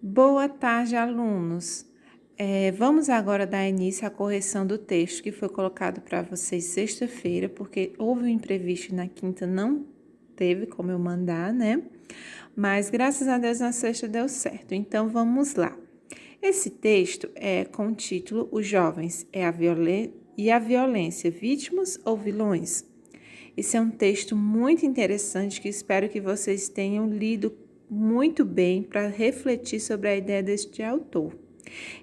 Boa tarde, alunos. Vamos agora dar início à correção do texto que foi colocado para vocês sexta-feira, porque houve um imprevisto na quinta, não teve como eu mandar, né? Mas graças a Deus na sexta deu certo. Então vamos lá. Esse texto é com o título Os Jovens e a Violência, Vítimas ou Vilões? Esse é um texto muito interessante que espero que vocês tenham lido muito bem para refletir sobre a ideia deste autor.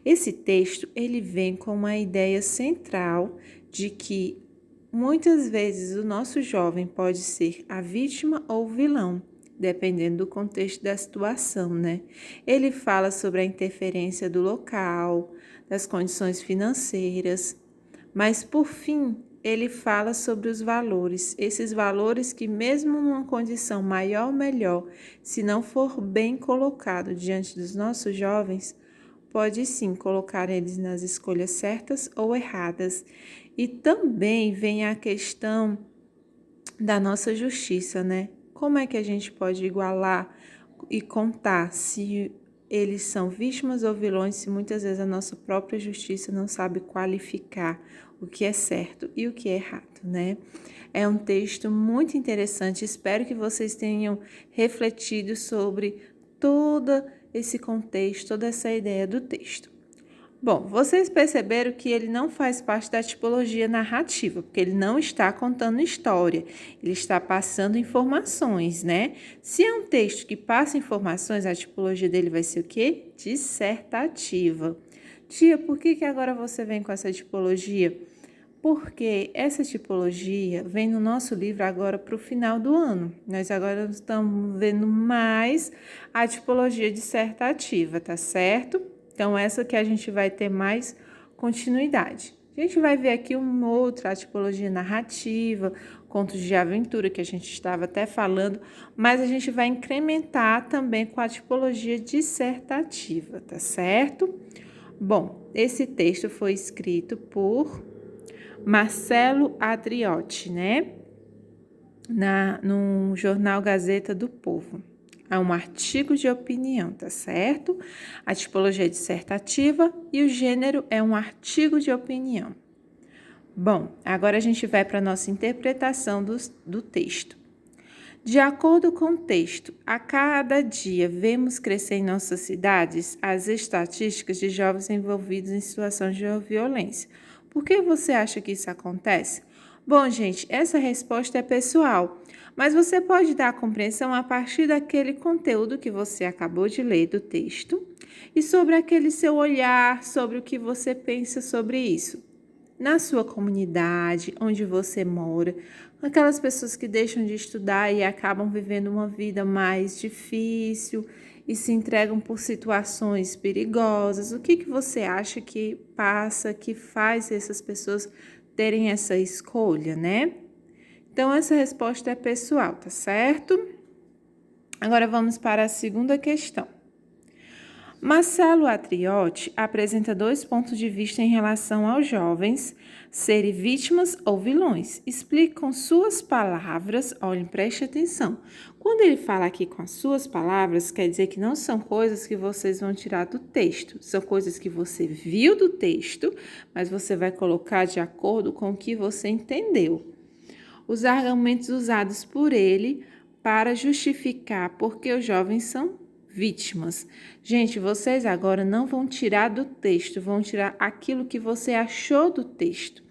Esse texto, ele vem com uma ideia central de que muitas vezes o nosso jovem pode ser a vítima ou o vilão, dependendo do contexto da situação, né? Ele fala sobre a interferência do local, das condições financeiras, mas por fim, ele fala sobre os valores, esses valores que mesmo numa condição maior ou melhor, se não for bem colocado diante dos nossos jovens, pode sim colocar eles nas escolhas certas ou erradas. E também vem a questão da nossa justiça, né? Como é que a gente pode igualar e contar se eles são vítimas ou vilões, se muitas vezes a nossa própria justiça não sabe qualificar o que é certo e o que é errado, né? É um texto muito interessante, espero que vocês tenham refletido sobre todo esse contexto, toda essa ideia do texto. Bom, vocês perceberam que ele não faz parte da tipologia narrativa, porque ele não está contando história, ele está passando informações, né? Se é um texto que passa informações, a tipologia dele vai ser o quê? Dissertativa. Tia, por que agora você vem com essa tipologia? Porque essa tipologia vem no nosso livro agora para o final do ano. Nós agora estamos vendo mais a tipologia dissertativa, tá certo? Então, essa que a gente vai ter mais continuidade. A gente vai ver aqui uma outra tipologia narrativa, contos de aventura, que a gente estava até falando, mas a gente vai incrementar também com a tipologia dissertativa, tá certo? Bom, esse texto foi escrito por Marcelo Adriotti, né? No jornal Gazeta do Povo. É um artigo de opinião, tá certo? A tipologia é dissertativa e o gênero é um artigo de opinião. Bom, agora a gente vai para a nossa interpretação do texto. De acordo com o texto, a cada dia vemos crescer em nossas cidades as estatísticas de jovens envolvidos em situações de violência. Por que você acha que isso acontece? Bom, gente, essa resposta é pessoal, mas você pode dar a compreensão a partir daquele conteúdo que você acabou de ler do texto e sobre aquele seu olhar, sobre o que você pensa sobre isso. Na sua comunidade, onde você mora, aquelas pessoas que deixam de estudar e acabam vivendo uma vida mais difícil e se entregam por situações perigosas. O que você acha que passa, que faz essas pessoas terem essa escolha, né? Então, essa resposta é pessoal, tá certo? Agora vamos para a segunda questão. Marcelo Adriotti apresenta dois pontos de vista em relação aos jovens serem vítimas ou vilões. Explique com suas palavras, olhem, preste atenção. Quando ele fala aqui com as suas palavras, quer dizer que não são coisas que vocês vão tirar do texto, são coisas que você viu do texto, mas você vai colocar de acordo com o que você entendeu. Os argumentos usados por ele para justificar porque os jovens são vítimas. Gente, vocês agora não vão tirar do texto, vão tirar aquilo que você achou do texto.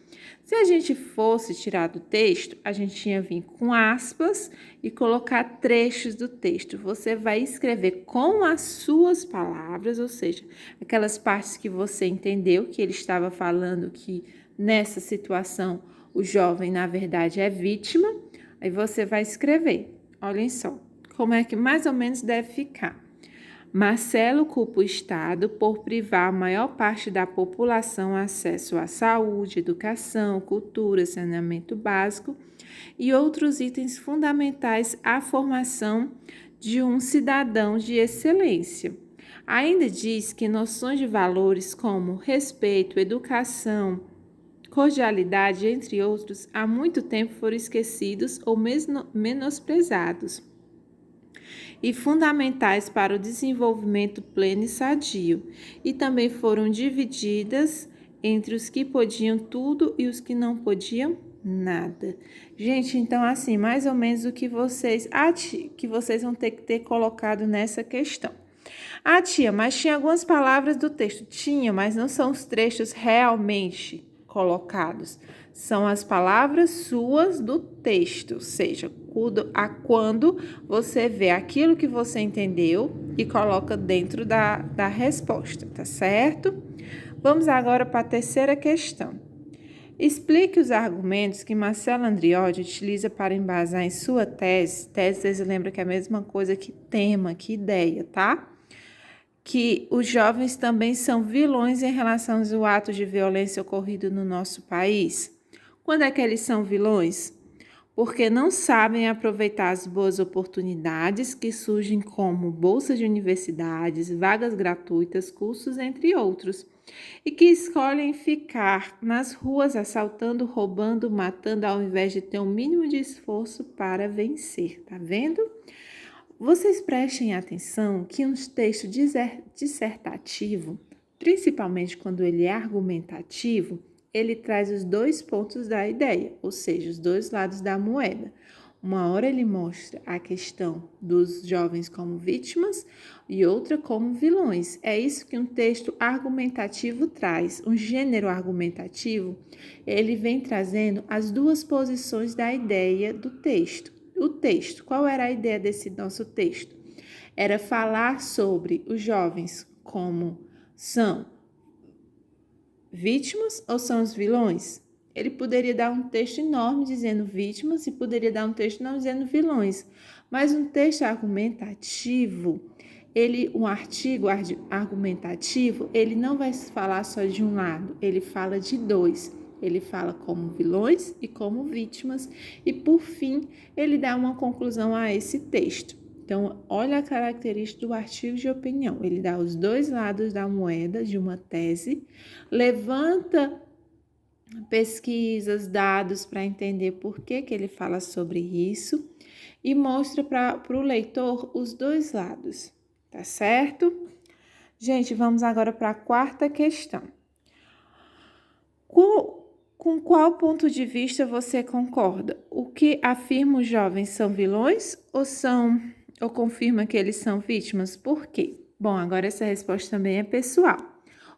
Se a gente fosse tirar do texto, a gente tinha vir com aspas e colocar trechos do texto. Você vai escrever com as suas palavras, ou seja, aquelas partes que você entendeu que ele estava falando que nessa situação o jovem, na verdade, é vítima. Aí você vai escrever. Olhem só como é que mais ou menos deve ficar. Marcelo culpa o Estado por privar a maior parte da população acesso à saúde, educação, cultura, saneamento básico e outros itens fundamentais à formação de um cidadão de excelência. Ainda diz que noções de valores como respeito, educação, cordialidade, entre outros, há muito tempo foram esquecidos ou menosprezados. e fundamentais para o desenvolvimento pleno e sadio, e também foram divididas entre os que podiam tudo e os que não podiam nada. Gente, então assim, mais ou menos o que vocês vão ter que ter colocado nessa questão. Ah, tia, mas tinha algumas palavras do texto. Tinha, mas não são os trechos realmente colocados. São as palavras suas do texto, ou seja, quando você vê aquilo que você entendeu e coloca dentro da resposta, tá certo? Vamos agora para a terceira questão. Explique os argumentos que Marcelo Andriotti utiliza para embasar em sua tese. Tese, vocês lembram que é a mesma coisa que tema, que ideia, tá? Que os jovens também são vilões em relação aos atos de violência ocorridos no nosso país. Quando é que eles são vilões? Porque não sabem aproveitar as boas oportunidades que surgem como bolsas de universidades, vagas gratuitas, cursos, entre outros, e que escolhem ficar nas ruas assaltando, roubando, matando, ao invés de ter um mínimo de esforço para vencer. Tá vendo? Vocês prestem atenção que um texto dissertativo, principalmente quando ele é argumentativo, ele traz os dois pontos da ideia, ou seja, os dois lados da moeda. Uma hora ele mostra a questão dos jovens como vítimas e outra como vilões. É isso que um texto argumentativo traz. Um gênero argumentativo, ele vem trazendo as duas posições da ideia do texto. O texto, qual era a ideia desse nosso texto? Era falar sobre os jovens como são vítimas ou são os vilões? Ele poderia dar um texto enorme dizendo vítimas e poderia dar um texto não dizendo vilões. Mas um texto argumentativo, um artigo argumentativo, ele não vai falar só de um lado, ele fala de dois. Ele fala como vilões e como vítimas e, por fim, ele dá uma conclusão a esse texto. Então, olha a característica do artigo de opinião. Ele dá os dois lados da moeda de uma tese, levanta pesquisas, dados para entender por que ele fala sobre isso e mostra para o leitor os dois lados, tá certo? Gente, vamos agora para a quarta questão. Com qual ponto de vista você concorda? O que afirma os jovens são vilões ou confirma que eles são vítimas? Por quê? Bom, agora essa resposta também é pessoal.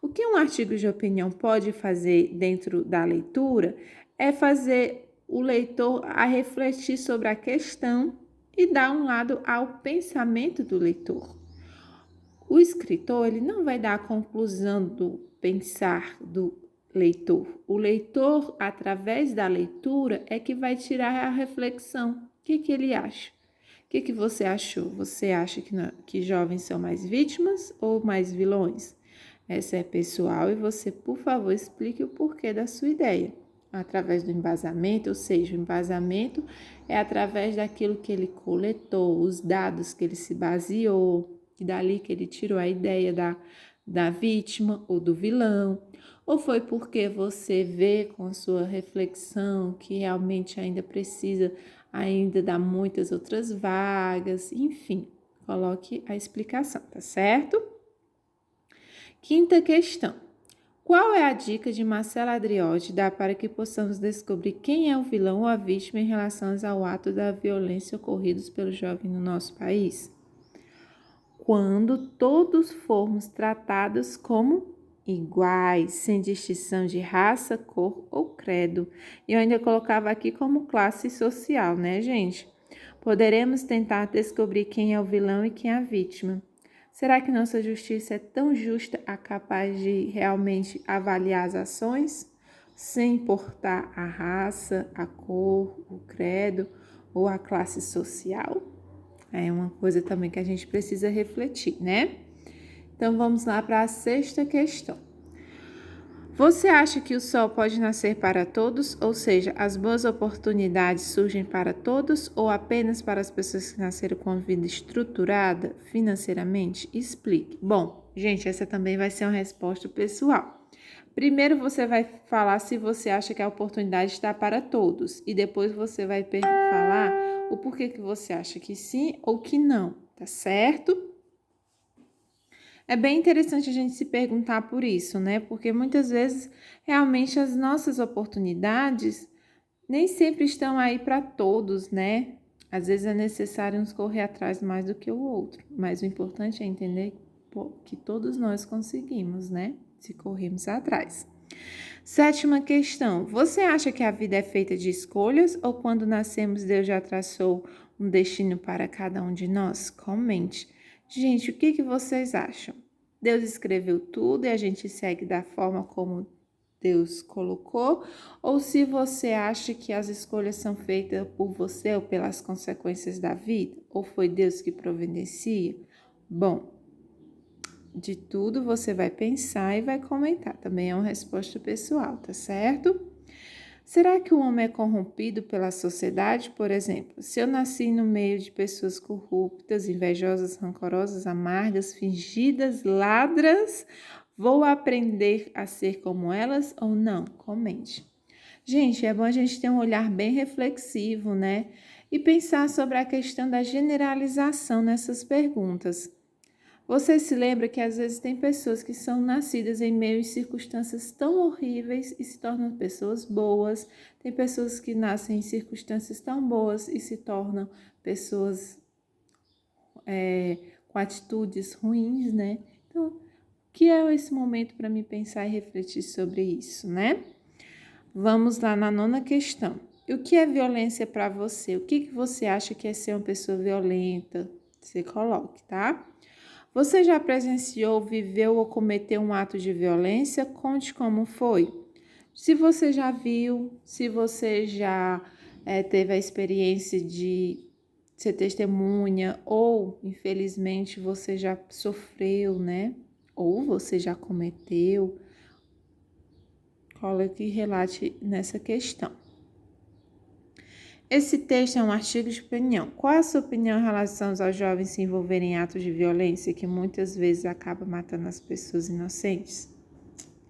O que um artigo de opinião pode fazer dentro da leitura é fazer o leitor a refletir sobre a questão e dar um lado ao pensamento do leitor. O escritor, ele não vai dar a conclusão do pensar do leitor. O leitor, através da leitura, é que vai tirar a reflexão. O que ele acha? O que você achou? Você acha que jovens são mais vítimas ou mais vilões? Essa é pessoal e você, por favor, explique o porquê da sua ideia. Através do embasamento, ou seja, o embasamento é através daquilo que ele coletou, os dados que ele se baseou, e dali que ele tirou a ideia da vítima ou do vilão. Ou foi porque você vê com a sua reflexão que realmente ainda precisa dar muitas outras vagas, enfim, coloque a explicação, tá certo? Quinta questão. Qual é a dica de Marcelo Andriotti dá para que possamos descobrir quem é o vilão ou a vítima em relação ao ato da violência ocorridos pelo jovem no nosso país? Quando todos formos tratados como iguais, sem distinção de raça, cor ou credo. E eu ainda colocava aqui como classe social, né, gente? Poderemos tentar descobrir quem é o vilão e quem é a vítima. Será que nossa justiça é tão justa a capaz de realmente avaliar as ações, sem importar a raça, a cor, o credo ou a classe social? É uma coisa também que a gente precisa refletir, né? Então, vamos lá para a sexta questão. Você acha que o sol pode nascer para todos, ou seja, as boas oportunidades surgem para todos ou apenas para as pessoas que nasceram com a vida estruturada financeiramente? Explique. Bom, gente, essa também vai ser uma resposta pessoal. Primeiro você vai falar se você acha que a oportunidade está para todos e depois você vai falar o porquê que você acha que sim ou que não, tá certo? É bem interessante a gente se perguntar por isso, né? Porque muitas vezes, realmente, as nossas oportunidades nem sempre estão aí para todos, né? Às vezes é necessário uns correr atrás mais do que o outro, mas o importante é entender que todos nós conseguimos, né? Se corrermos atrás. Sétima questão: você acha que a vida é feita de escolhas ou quando nascemos Deus já traçou um destino para cada um de nós? Comente. Gente, o que vocês acham? Deus escreveu tudo e a gente segue da forma como Deus colocou? Ou se você acha que as escolhas são feitas por você ou pelas consequências da vida? Ou foi Deus que providencia? Bom, de tudo você vai pensar e vai comentar. Também é uma resposta pessoal, tá certo? Será que o homem é corrompido pela sociedade, por exemplo? Se eu nasci no meio de pessoas corruptas, invejosas, rancorosas, amargas, fingidas, ladras, vou aprender a ser como elas ou não? Comente. Gente, é bom a gente ter um olhar bem reflexivo, né? E pensar sobre a questão da generalização nessas perguntas. Você se lembra que às vezes tem pessoas que são nascidas em meio a circunstâncias tão horríveis e se tornam pessoas boas, tem pessoas que nascem em circunstâncias tão boas e se tornam pessoas com atitudes ruins, né? Então, o que é esse momento para me pensar e refletir sobre isso, né? Vamos lá na nona questão. E o que é violência para você? O que você acha que é ser uma pessoa violenta? Você coloque, tá? Você já presenciou, viveu ou cometeu um ato de violência? Conte como foi. Se você já viu, se você já teve a experiência de ser testemunha ou, infelizmente, você já sofreu, né? Ou você já cometeu, coloque e relate nessa questão. Esse texto é um artigo de opinião. Qual é a sua opinião em relação aos jovens se envolverem em atos de violência que muitas vezes acaba matando as pessoas inocentes?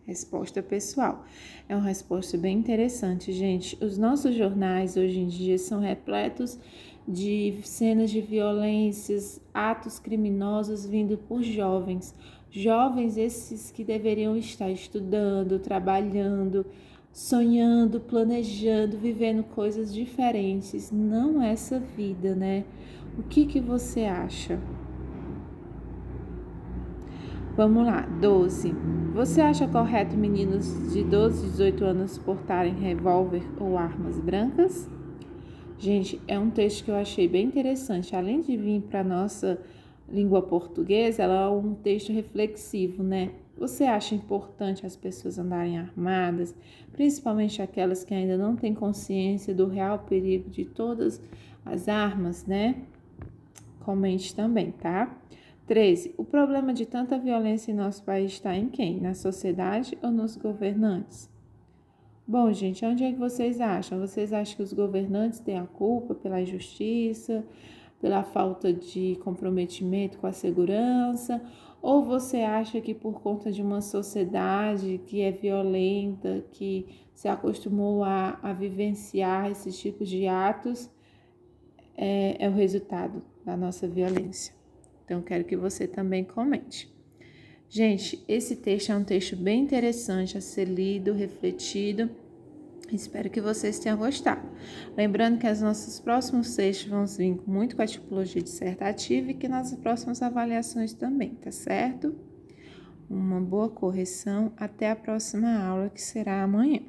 Resposta pessoal. É uma resposta bem interessante, gente. Os nossos jornais hoje em dia são repletos de cenas de violências, atos criminosos vindo por jovens. Jovens esses que deveriam estar estudando, trabalhando, sonhando, planejando, vivendo coisas diferentes. Não essa vida, né? O que você acha? Vamos lá, 12. Você acha correto meninos de 12 e 18 anos portarem revólver ou armas brancas? Gente, é um texto que eu achei bem interessante. Além de vir para a nossa língua portuguesa, ela é um texto reflexivo, né? Você acha importante as pessoas andarem armadas, principalmente aquelas que ainda não têm consciência do real perigo de todas as armas, né? Comente também, tá? 13. O problema de tanta violência em nosso país está em quem? Na sociedade ou nos governantes? Bom, gente, onde é que vocês acham? Vocês acham que os governantes têm a culpa pela injustiça, pela falta de comprometimento com a segurança? Ou você acha que por conta de uma sociedade que é violenta, que se acostumou a vivenciar esses tipos de atos, é o resultado da nossa violência? Então, quero que você também comente. Gente, esse texto é um texto bem interessante a ser lido, refletido. Espero que vocês tenham gostado. Lembrando que os nossos próximos textos vão vir muito com a tipologia dissertativa e que nas próximas avaliações também, tá certo? Uma boa correção. Até a próxima aula, que será amanhã.